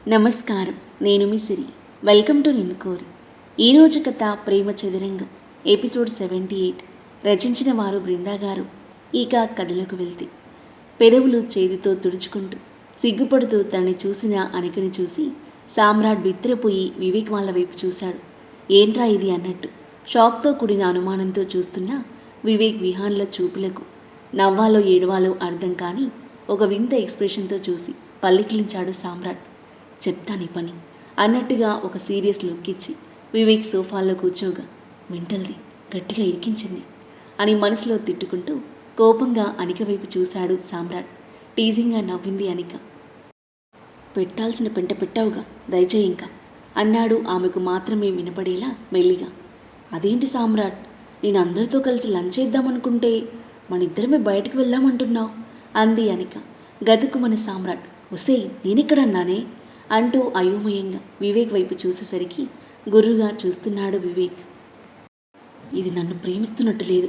నమస్కారం. నేను మీ సిరి. Welcome to నిన్ను కోరి. ఈరోజు కథ ప్రేమ చదురంగం ఎపిసోడ్ 78. రచించిన వారు బృందా గారు. ఇక కథలకు వెళ్తే, పెదవులు చేతితో తుడుచుకుంటూ సిగ్గుపడుతూ తనని చూసిన అనికని చూసి సామ్రాట్ బిత్తరపోయి వివేక్ వాళ్ళ వైపు చూశాడు. ఏంట్రా ఇది అన్నట్టు షాక్తో కూడిన అనుమానంతో చూస్తున్న వివేక్ విహాన్ల చూపులకు నవ్వాలో ఏడవాలో అర్థం కాని ఒక వింత ఎక్స్ప్రెషన్తో చూసి పల్లికిలించాడు సామ్రాట్. చెప్తాను ఈ పని అన్నట్టుగా ఒక సీరియస్ లుక్ ఇచ్చి వివేక్ సోఫాలో కూర్చోగా, మెంటల్ది గట్టిగా ఇరికించింది అని మనసులో తిట్టుకుంటూ కోపంగా అనిక వైపు చూశాడు సామ్రాట్. టీజింగ్గా నవ్వింది అనిక. పెట్టాల్సిన పెంట పెట్టావుగా, దయచేయి ఇంకా అన్నాడు ఆమెకు మాత్రమే వినపడేలా మెల్లిగా. అదేంటి సామ్రాట్, నేను అందరితో కలిసి లంచ్ చేద్దామనుకుంటే మనిద్దరమే బయటకు వెళ్దామంటున్నావు అంది అనిక. గతుకుమని సామ్రాట్, ఒసేయ్ నేనెక్కడన్నానే అంటూ అయోమయంగా వివేక్ వైపు చూసేసరికి గుర్రుగా చూస్తున్నాడు వివేక్. ఇది నన్ను ప్రేమిస్తున్నట్టు లేదు,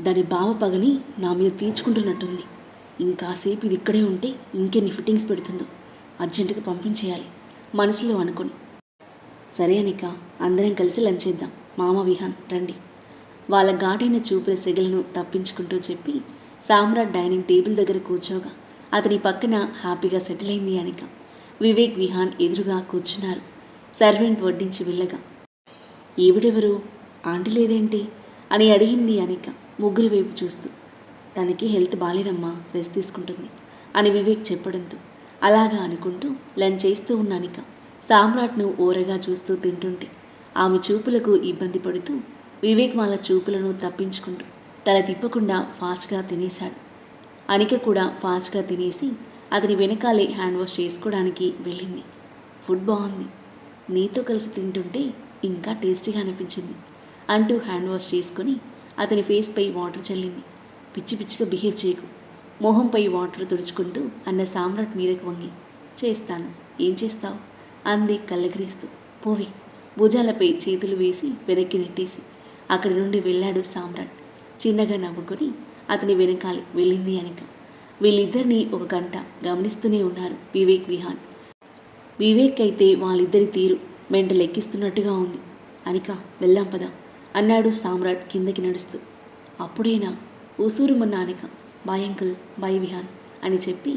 దాని బావ పగని నా మీద తీర్చుకుంటున్నట్టుంది. ఇంకాసేపు ఇది ఇక్కడే ఉంటే ఇంకెన్ని ఫిట్టింగ్స్ పెడుతుందో, అర్జెంటుగా పంపించేయాలి మనసులో అనుకొని. సరే అనిక, అందరం కలిసి లంచ్ చేద్దాం. మామ విహాన్ రండి వాళ్ళ ఘాటైన చూపుల సెగలను తప్పించుకుంటూ చెప్పి సామ్రాట్ డైనింగ్ టేబుల్ దగ్గర కూర్చోగా అతని పక్కన హ్యాపీగా సెటిల్ అయింది అనిక. వివేక్ విహాన్ ఎదురుగా కూర్చున్నారు. సర్వెంట్ వడ్డించి వెళ్ళగా, ఈవిడెవరు, ఆంటీ లేదేంటి అని అడిగింది అనిక ముగ్గురి వైపు చూస్తూ. తనకి హెల్త్ బాలేదమ్మా, రెస్ట్ తీసుకుంటుంది అని వివేక్ చెప్పడంతో అలాగా అనుకుంటూ లంచ్ చేస్తూ ఉన్న అనిక సామ్రాట్ను ఓరగా చూస్తూ తింటుంటే ఆమె చూపులకు ఇబ్బంది పడుతూ వివేక్ వాళ్ళ చూపులను తప్పించుకుంటూ తల తిప్పకుండా ఫాస్ట్గా తినేశాడు. అనిక కూడా ఫాస్ట్గా తినేసి అతని వెనకాలే హ్యాండ్ వాష్ చేసుకోవడానికి వెళ్ళింది. ఫుడ్ బాగుంది, నీతో కలిసి తింటుంటే ఇంకా టేస్టీగా అనిపించింది అంటూ హ్యాండ్ వాష్ చేసుకొని అతని ఫేస్పై వాటర్ చల్లింది. పిచ్చి పిచ్చిగా బిహేవ్ చేయకు, మొహంపై వాటర్ తుడుచుకుంటూ అన్న సామ్రాట్ మీదకు వంగి, చేస్తాను, ఏం చేస్తావు అంది కళ్ళగిరిస్తూ. పోవే భుజాలపై చేతులు వేసి వెనక్కి నెట్టేసి అక్కడి నుండి వెళ్ళాడు సామ్రాట్. చిన్నగా నవ్వుకొని అతని వెనకాలే వెళ్ళింది అనిక. వీళ్ళిద్దరినీ ఒక గంట గమనిస్తూనే ఉన్నారు వివేక్ విహాన్. వివేక్ అయితే వాళ్ళిద్దరి తీరు మెంటలు ఎక్కిస్తున్నట్టుగా ఉంది. అనిక వెళ్దాం పద అన్నాడు సామ్రాట్ కిందకి నడుస్తూ. అప్పుడేనా ఊసూరుమన్న అనిక. బాయ్ అంకుల్, బాయ్ విహాన్ అని చెప్పి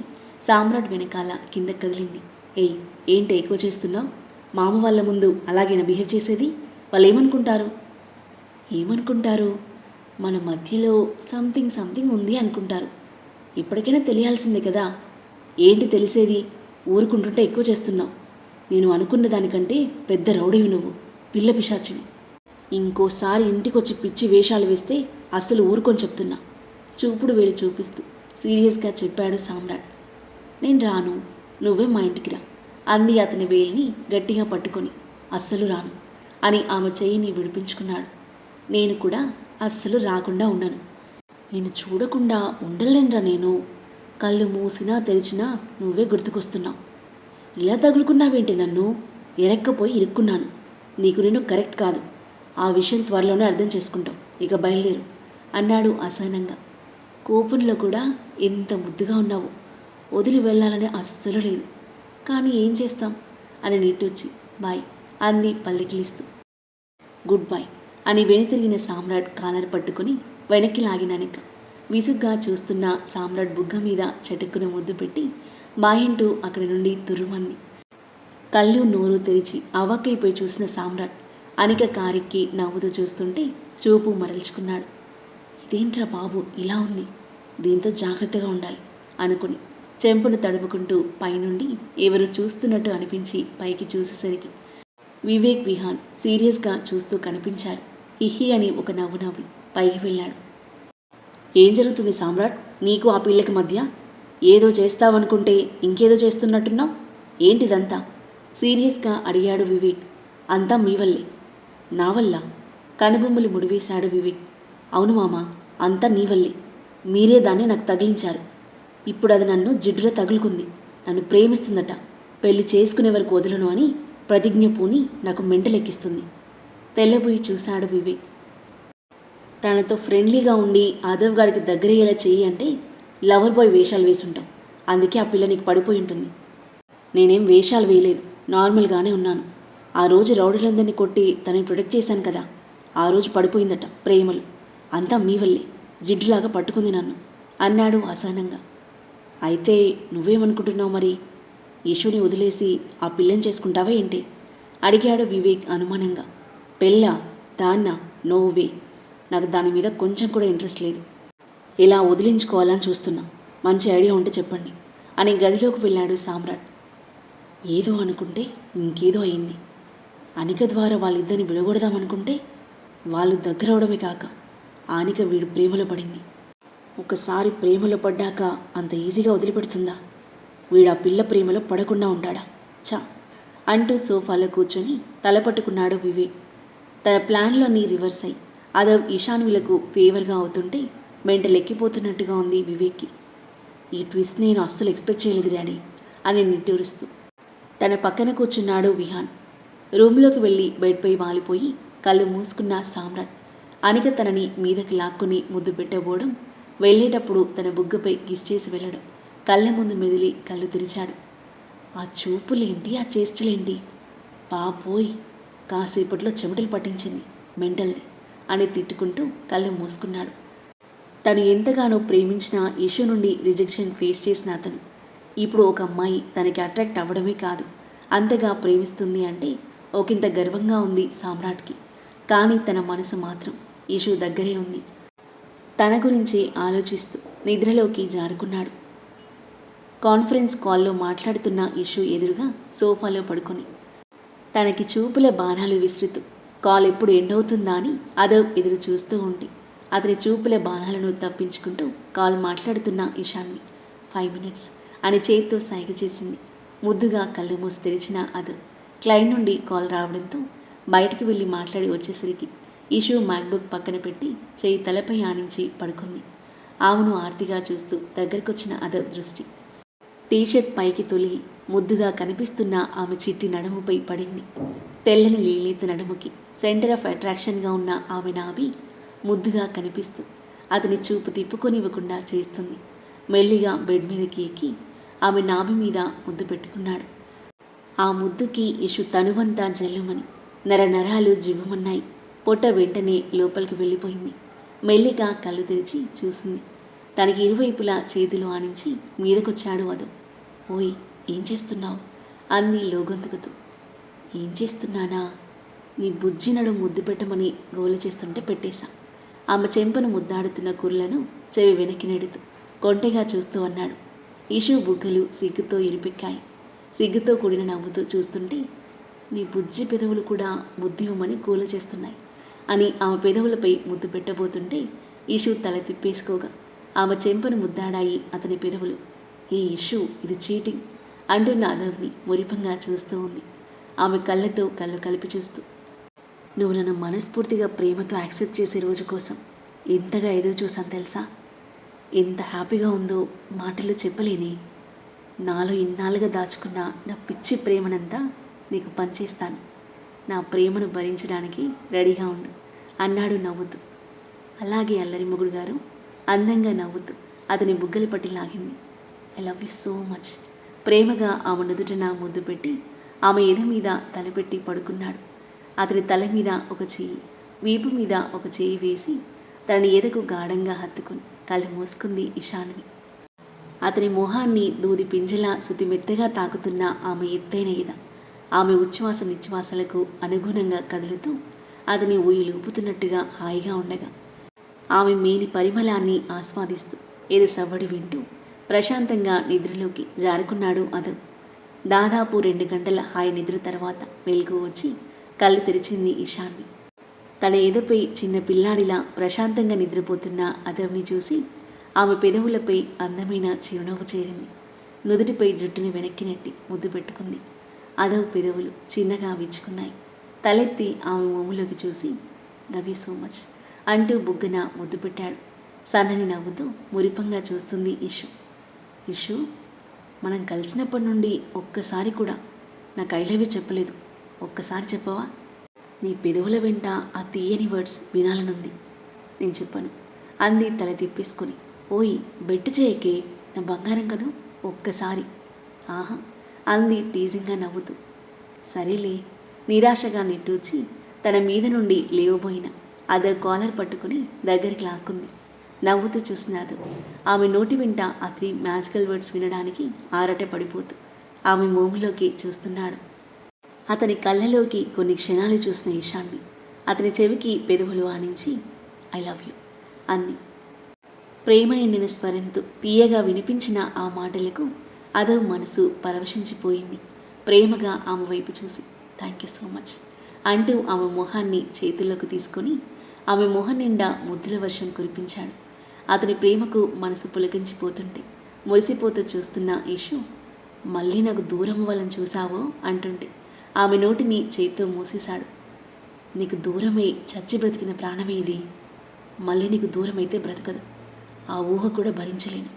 సామ్రాట్ వెనకాల కిందకి కదిలింది. ఏయ్ ఏంటి ఎక్కువ చేస్తున్నావు, మామ వాళ్ళ ముందు అలాగైనా బిహేవ్ చేసేది, వాళ్ళు ఏమనుకుంటారు? ఏమనుకుంటారు, మన మధ్యలో సంథింగ్ ఉంది అనుకుంటారు. ఇప్పటికైనా తెలియాల్సిందే కదా. ఏంటి తెలిసేది, ఊరుకుంటుంటే ఎక్కువ చేస్తున్నావు. నేను అనుకున్న దానికంటే పెద్ద రౌడీవి నువ్వు, పిల్ల పిశాచివి. ఇంకోసారి ఇంటికొచ్చి పిచ్చి వేషాలు వేస్తే అస్సలు ఊరుకొని చెప్తున్నా చూపుడు వేలు చూపిస్తూ సీరియస్గా చెప్పాడు సామ్రాట్. నేను రాను, నువ్వే మా ఇంటికి రా అంది అతని వేలిని గట్టిగా పట్టుకొని. అస్సలు రాను అని ఆమె చెయ్యిని విడిపించుకున్నాడు. నేను కూడా అస్సలు రాకుండా ఉండను. నేను చూడకుండా ఉండలేనురా నేను. కళ్ళు మూసినా తెరిచినా నువ్వే గుర్తుకొస్తున్నావు. ఇలా తగులుకున్నావేంటి నన్ను, ఎరక్కపోయి ఇరుక్కున్నాను. నీకు నేను కరెక్ట్ కాదు, ఆ విషయం త్వరలోనే అర్థం చేసుకుంటావు. ఇక బయలుదేరు అన్నాడు అసహనంగా. కోపంలో కూడా ఎంత ముద్దుగా ఉన్నావు, వదిలి వెళ్ళాలని అస్సలు లేదు, కానీ ఏం చేస్తాం అని నీటొచ్చి బాయ్ అంది పల్లికిలిస్తూ. గుడ్ బై అని వెనుతిరిగిన సామ్రాట్ కాలర్ పట్టుకుని వెనక్కి లాగినానిక. విసుగ్గా చూస్తున్న సామ్రాట్ బుగ్గ మీద చటుక్కున ముద్దు పెట్టి బాయంటూ అక్కడి నుండి తుర్రుమంది. కళ్ళు నోరు తెరిచి అవాక్కైపోయి చూసిన సామ్రాట్ అనిక కారెక్కి నవ్వుతూ చూస్తుంటే చూపు మరల్చుకున్నాడు. ఇదేంట్రా బాబు ఇలా ఉంది, దీంతో జాగ్రత్తగా ఉండాలి అనుకుని చెంపను తడుపుకుంటూ పైనుండి ఎవరు చూస్తున్నట్టు అనిపించి పైకి చూసేసరికి వివేక్ విహాన్ సీరియస్గా చూస్తూ కనిపించారు. ఇహి అని ఒక నవ్వు నవ్వి పైకి వెళ్ళాడు. ఏం జరుగుతుంది సామ్రాట్, నీకు ఆ పిల్లకి మధ్య? ఏదో చేస్తావనుకుంటే ఇంకేదో చేస్తున్నట్టున్నావు, ఏంటిదంతా సీరియస్గా అడిగాడు వివేక్. అంతా మీ వల్లే. నా వల్ల? కనుబొమ్మలు ముడివేశాడు వివేక్. అవును మామ, అంతా నీ వల్లే. మీరే దాన్ని నాకు తగిలించారు. ఇప్పుడు అది నన్ను జిడ్డులో తగులుకుంది. నన్ను ప్రేమిస్తుందట, పెళ్లి చేసుకునే వరకు వదలను అని ప్రతిజ్ఞ పూని నాకు మెంటలెక్కిస్తుంది. తెల్లబోయి చూశాడు వివేక్. తనతో ఫ్రెండ్లీగా ఉండి ఆదవ్ గారికి దగ్గరయ్యేలా చెయ్యి అంటే లవర్ బాయ్ వేషాలు వేసుంటాం, అందుకే ఆ పిల్ల నీకు పడిపోయి ఉంటుంది. నేనేం వేషాలు వేయలేదు, నార్మల్గానే ఉన్నాను. ఆ రోజు రౌడీలందరినీ కొట్టి తనని ప్రొటెక్ట్ చేశాను కదా, ఆ రోజు పడిపోయిందట ప్రేమలు. అంతా మీ వల్లే, జిడ్డులాగా పట్టుకుంది నన్ను అన్నాడు అసహనంగా. అయితే నువ్వేమనుకుంటున్నావు మరి? యశుని వదిలేసి ఆ పిల్లని చేసుకుంటావా ఏంటి అడిగాడు వివేక్ అనుమానంగా. పెళ్ళా? దాన్నా? నోవే. నాకు దాని మీద కొంచెం కూడా ఇంట్రెస్ట్ లేదు. ఇలా వదిలించుకోవాలని చూస్తున్నా. మంచి ఐడియా ఉంటే చెప్పండి అని గదిలోకి వెళ్ళాడు సామ్రాట్. ఏదో అనుకుంటే ఇంకేదో అయింది. అనిక ద్వారా వాళ్ళిద్దరిని విడగొడదామనుకుంటే వాళ్ళు దగ్గరవడమే కాక ఆనిక వీడు ప్రేమలో పడింది. ఒకసారి ప్రేమలో పడ్డాక అంత ఈజీగా వదిలిపెడుతుందా? వీడా పిల్ల ప్రేమలో పడకుండా ఉంటాడా? చా అంటూ సోఫాలో కూర్చొని తల పట్టుకున్నాడు వివేక్. తన ప్లాన్లోని రివర్స్ అయి అదవ్ ఈశాన్విలకు ఫేవర్గా అవుతుంటే మెంటల్ ఎక్కిపోతున్నట్టుగా ఉంది వివేక్కి. ఈ ట్విస్ట్ నేను అస్సలు ఎక్స్పెక్ట్ చేయలేదు డాడీ అని నిట్టూరుస్తూ తన పక్కన కూర్చున్నాడు విహాన్. రూమ్లోకి వెళ్ళి బెడ్పై వాలిపోయి కళ్ళు మూసుకున్న సామ్రాట్ అనిక తనని మీదకి లాక్కుని ముద్దు పెట్టబోవడం, వెళ్ళేటప్పుడు తన బుగ్గపై కిస్ చేసి వెళ్ళడం కళ్ళ ముందు మెదిలి కళ్ళు తెరిచాడు. ఆ చూపులేంటి, ఆ చేష్టలేంటి? పాపోయ్, కాసేపట్లో చెమటలు పట్టించింది మెంటల్ది అని తిట్టుకుంటూ కళ్ళు మూసుకున్నాడు. తను ఎంతగానో ప్రేమించిన ఇష్యూ నుండి రిజెక్షన్ ఫేస్ చేసిన అతను ఇప్పుడు ఒక అమ్మాయి తనకి అట్రాక్ట్ అవ్వడమే కాదు, అంతగా ప్రేమిస్తుంది అంటే ఒకంత గర్వంగా ఉంది సామ్రాట్కి. కానీ తన మనసు మాత్రం ఇష్యూ దగ్గరే ఉంది. తన గురించి ఆలోచిస్తూ నిద్రలోకి జారుకున్నాడు. కాన్ఫరెన్స్ కాల్లో మాట్లాడుతున్న ఇష్యూ ఎదురుగా సోఫాలో పడుకొని తనకి చూపుల బాణాలు విసురుతూ కాల్ ఎప్పుడు ఎండవుతుందా అని అదవ్ ఎదురు చూస్తూ ఉండి అతని చూపుల బాణాలను తప్పించుకుంటూ కాల్ మాట్లాడుతున్న ఇషాన్వి 5 minutes అని చేతితో సైగ చేసింది. ముద్దుగా కళ్ళు మూసి తెరిచిన అదవ్ క్లయింట్ నుండి కాల్ రావడంతో బయటికి వెళ్ళి మాట్లాడి వచ్చేసరికి ఇషు మ్యాక్బుక్ పక్కన పెట్టి చేయి తలపై ఆనించి పడుకుంది. ఆమెను ఆర్తిగా చూస్తూ దగ్గరకొచ్చిన అదవ్ దృష్టి టీషర్ట్ పైకి తొలిగి ముద్దుగా కనిపిస్తున్న ఆమె చిట్టి నడుముపై పడింది. తెల్లని లీలీత నడుముకి సెంటర్ ఆఫ్ అట్రాక్షన్గా ఉన్న ఆమె నాభి ముద్దుగా కనిపిస్తూ అతని చూపు తిప్పుకొనివ్వకుండా చేస్తుంది. మెల్లిగా బెడ్ మీదకి ఎక్కి ఆమె నాభి మీద ముద్దు పెట్టుకున్నాడు. ఆ ముద్దుకి ఇషు తనువంతా జల్లుమని నరనరాలు జివ్వుమన్నాయి. పొట్ట వెంటనే లోపలికి వెళ్ళిపోయింది. మెల్లిగా కళ్ళు తెరిచి చూసింది. తనకి ఇరువైపులా చేతులు ఆనించి మీదకొచ్చాడు అదవ్. ఓయ్, ఏం చేస్తున్నావు అంది లోగొంతుకుతూ. ఏం చేస్తున్నానా? నీ బుజ్జి నడు ముద్దు పెట్టమని గోలు చేస్తుంటే పెట్టేశా. ఆమె చెంపను ముద్దాడుతున్న కుర్లను చెవి వెనక్కి నెడుతూ కొంటెగా చూస్తూ అన్నాడు. ఇషు బుగ్గలు సిగ్గుతో ఇరిపెక్కాయి. సిగ్గుతో కూడిన నవ్వుతూ చూస్తుంటే నీ బుజ్జి పెదవులు కూడా ముద్దివ్వమని గోల చేస్తున్నాయి అని ఆమె పెదవులపై ముద్దు పెట్టబోతుంటే ఇషు తల తిప్పేసుకోగా ఆమె చెంపను ముద్దాడాయి అతని పెదవులు. ఏ ఇషు, ఇది చీటింగ్ అంటున్న అదవ్ని మురిపంగా చూస్తూ ఉంది. ఆమె కళ్ళతో కళ్ళు కలిపి చూస్తూ, నువ్వు నన్ను మనస్ఫూర్తిగా ప్రేమతో యాక్సెప్ట్ చేసే రోజు కోసం ఎంతగా ఎదురు చూసాను తెలుసా? ఎంత హ్యాపీగా ఉందో మాటల్లో చెప్పలేని. నాలో ఇన్నాళ్ళుగా దాచుకున్న నా పిచ్చి ప్రేమనంతా నీకు పంచేస్తాను. నా ప్రేమను భరించడానికి రెడీగా ఉండు అన్నాడు నవ్వుతూ. అలాగే అల్లరి మొగుడు గారు అందంగా నవ్వుతూ అతని బుగ్గలు పట్టి లాగింది. I love you so much ప్రేమగా ఆమె నుదుటన ముద్దు పెట్టి ఆమె ఎద మీద తలపెట్టి పడుకున్నాడు. అతని తల మీద ఒక చెయ్యి, వీపు మీద ఒక చెయ్యి వేసి తనని ఎదకు గాఢంగా హత్తుకుని కళ్ళు మూసుకుంది ఇషాన్వి. అతని మొహాన్ని దూది పింజలా శుతిమెత్తగా తాకుతున్న ఆమె ఎత్తైన ఎద ఆమె ఉచ్ఛ్వాస నిశ్వాసలకు అనుగుణంగా కదులుతూ అతని ఊయలూపుతున్నట్టుగా హాయిగా ఉండగా ఆమె మేని పరిమళాన్ని ఆస్వాదిస్తూ ఏదో సవ్వడి వింటూ ప్రశాంతంగా నిద్రలోకి జారుకున్నాడు అదవ్. దాదాపు 2 గంటల హాయి నిద్ర తర్వాత వెలుగు వచ్చి కళ్ళు తెరిచింది ఇషాన్వి. తన ఎదపై చిన్న పిల్లాడిలా ప్రశాంతంగా నిద్రపోతున్న అదవ్ని చూసి ఆమె పెదవులపై అందమైన చిరునవ్వు చేరింది. నుదుటిపై జుట్టుని వెనక్కి నెట్టి ముద్దు పెట్టుకుంది. అదవ్ పెదవులు చిన్నగా విచ్చుకున్నాయి. తలెత్తి ఆమె మొమ్ములోకి చూసి లవ్ యూ సో మచ్ అంటూ బుగ్గన ముద్దు పెట్టాడు. సన్నని నవ్వుతూ మురిపంగా చూస్తుంది ఇషు. ఇషు, మనం కలిసినప్పటి నుండి ఒక్కసారి కూడా నాకు ఐ లవ్ యూ చెప్పలేదు. ఒక్కసారి చెప్పవా? నీ పెదవుల వెంట ఆ తీయని వర్డ్స్ వినాలనుంది. నేను చెప్పను అంది తల తిప్పేసుకొని. ఓయ్, బెట్టు చేయకే, నా బంగారం కదూ, ఒక్కసారి. ఆహా అంది టీజింగ్గా నవ్వుతూ. సరేలే, నిరాశగా నిట్టూర్చి తన మీద నుండి లేవబోయిన అదర్ కాలర్ పట్టుకుని దగ్గరికి లాక్కుంది. నవ్వుతూ చూసినాదు. ఆమె నోటి వెంట ఆ 3 మ్యాజికల్ వర్డ్స్ వినడానికి ఆరాట పడిపోతూ ఆమె మోములోకి చూస్తున్నాడు. అతని కళ్ళలోకి కొన్ని క్షణాలు చూసిన ఈశాన్వి అతని చెవికి పెదవులు ఆనించి ఐ లవ్ యూ అంది. ప్రేమ నిండిన స్వరంతో తీయగా వినిపించిన ఆ మాటలకు అదో మనసు పరవశించిపోయింది. ప్రేమగా ఆమె వైపు చూసి థ్యాంక్ యూ సో మచ్ అంటూ ఆమె మొహాన్ని చేతుల్లోకి తీసుకొని ఆమె మొహం నిండా ముద్దుల వర్షం కురిపించాడు. అతని ప్రేమకు మనసు పులకించిపోతుంటే మురిసిపోతూ చూస్తున్న ఈషు మళ్ళీ నాకు దూరం అవ్వాలని చూసావో అంటుంటే ఆమె నోటిని చేత్తో మూసేశాడు. నీకు దూరమే చచ్చి బ్రతికిన ప్రాణమే ఇది. మళ్ళీ నీకు దూరమైతే బ్రతకదు. ఆ ఊహ కూడా భరించలేను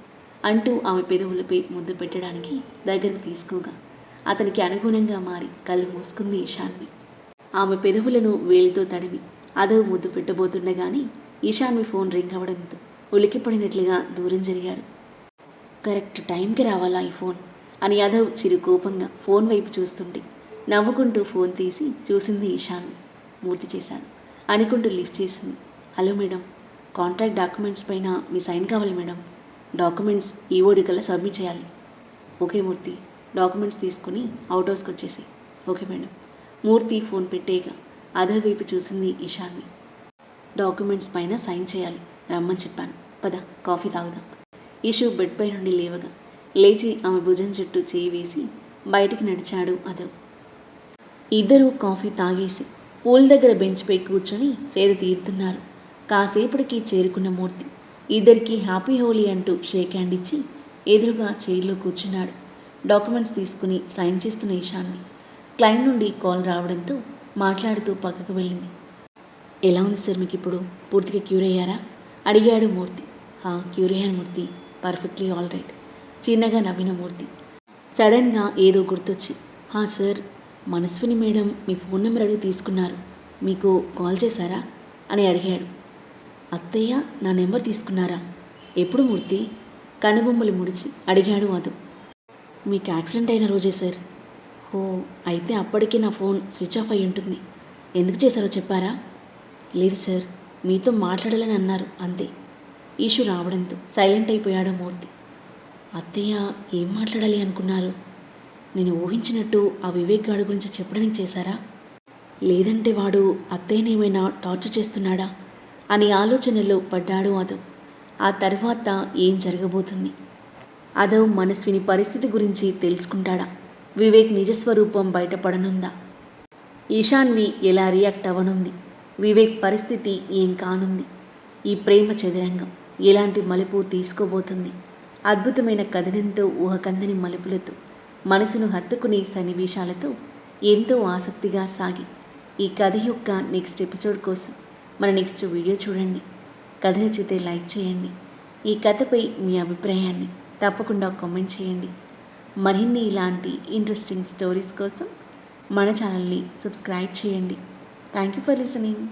అంటూ ఆమె పెదవులపై ముద్దు పెట్టడానికి దగ్గరికి తీసుకోగా అతనికి అనుగుణంగా మారి కళ్ళు మూసుకుంది ఈశాన్వి. ఆమె పెదవులను వేలితో తడిమి అదో ముద్దు పెట్టబోతుండగానే ఈశాన్వి ఫోన్ రింగ్ అవ్వడంతో ఉలికిపడినట్లుగా దూరం జరిగారు. కరెక్ట్ టైంకి రావాలా ఈ ఫోన్ అని యాదవ్ చిరు కోపంగా ఫోన్ వైపు చూస్తుంటే నవ్వుకుంటూ ఫోన్ తీసి చూసింది ఈశాన్వి. మూర్తి చేశాడు అనుకుంటూ లిఫ్ట్ చేసింది. హలో మేడం, కాంట్రాక్ట్ డాక్యుమెంట్స్ పైన మీ సైన్ కావాలి మేడం. డాక్యుమెంట్స్ ఈఓడి కల్లా సబ్మిట్ చేయాలి. ఓకే మూర్తి, డాక్యుమెంట్స్ తీసుకుని అవుట్ హౌస్కి వచ్చేసి. Okay madam. మూర్తి ఫోన్ పెట్టేగా అదే వైపు చూసింది ఈశాన్వి. డాక్యుమెంట్స్ పైన సైన్ చేయాలి, రమ్మని చెప్పాను, పద కాఫీ తాగుదాం. ఈషు బెడ్ పై నుండి లేవగా లేచి ఆమె భుజం చుట్టూ చేయి వేసి బయటికి నడిచాడు అదవ్. ఇద్దరూ కాఫీ తాగేసి పూల్ దగ్గర బెంచ్పై కూర్చొని సేద తీరుతున్నారు. కాసేపటికి చేరుకున్న మూర్తి ఇద్దరికి హ్యాపీ హోలీ అంటూ షేక్ హ్యాండ్ ఇచ్చి ఎదురుగా చైర్లో కూర్చున్నాడు. డాక్యుమెంట్స్ తీసుకుని సైన్ చేస్తున్న ఈశాన్వి క్లయింట్ నుండి కాల్ రావడంతో మాట్లాడుతూ పక్కకు వెళ్ళింది. ఎలా ఉంది సార్ మీకు ఇప్పుడు? పూర్తిగా క్యూర్ అయ్యారా అడిగాడు మూర్తి. క్యూర్ అయ్యాను మూర్తి, పర్ఫెక్ట్లీ ఆల్ రైట్ చిన్నగా నవ్విన మూర్తి. సడన్గా ఏదో గుర్తొచ్చి సార్, మనస్విని మేడం మీ ఫోన్ నెంబర్ అడిగి తీసుకున్నారు, మీకు కాల్ చేశారా అని అడిగాడు. అత్తయ్య నా నెంబర్ తీసుకున్నారా? ఎప్పుడు మూర్తి? కనుబొమ్మలు ముడిచి అడిగాడు అదు. మీకు యాక్సిడెంట్ అయిన రోజే సార్. అయితే అప్పటికే నా ఫోన్ స్విచ్ ఆఫ్ అయి ఉంటుంది. ఎందుకు చేశారో చెప్పారా? లేదు సార్, మీతో మాట్లాడాలని అన్నారు అంతే. ఈషు రావడంతో సైలెంట్ అయిపోయాడు మూర్తి. అత్తయ్య ఏం మాట్లాడాలి అనుకున్నారు? నేను ఊహించినట్టు ఆ వివేక్ గాడి గురించి చెప్పడానికి చేశారా? లేదంటే వాడు అత్తయ్యని ఏమైనా టార్చర్ చేస్తున్నాడా అని ఆలోచనలో పడ్డాడు అదవ్. ఆ తర్వాత ఏం జరగబోతుంది? అదవ్ మనస్విని పరిస్థితి గురించి తెలుసుకుంటాడా? వివేక్ నిజస్వరూపం బయటపడనుందా? ఈశాన్వి ఎలా రియాక్ట్ అవ్వనుంది? వివేక్ పరిస్థితి ఏం కానుంది? ఈ ప్రేమ చదరంగం ఎలాంటి మలుపు తీసుకోబోతుంది? అద్భుతమైన కథనంతో ఊహకందని మలుపులతో మనసును హత్తుకునే సన్నివేశాలతో ఎంతో ఆసక్తిగా సాగి ఈ కథ యొక్క నెక్స్ట్ ఎపిసోడ్ కోసం మన నెక్స్ట్ వీడియో చూడండి. కథ నచ్చితే లైక్ చేయండి. ఈ కథపై మీ అభిప్రాయాన్ని తప్పకుండా కామెంట్ చేయండి. మరిన్ని ఇలాంటి ఇంట్రెస్టింగ్ స్టోరీస్ కోసం మన ఛానల్ని సబ్స్క్రైబ్ చేయండి. Thank you for listening.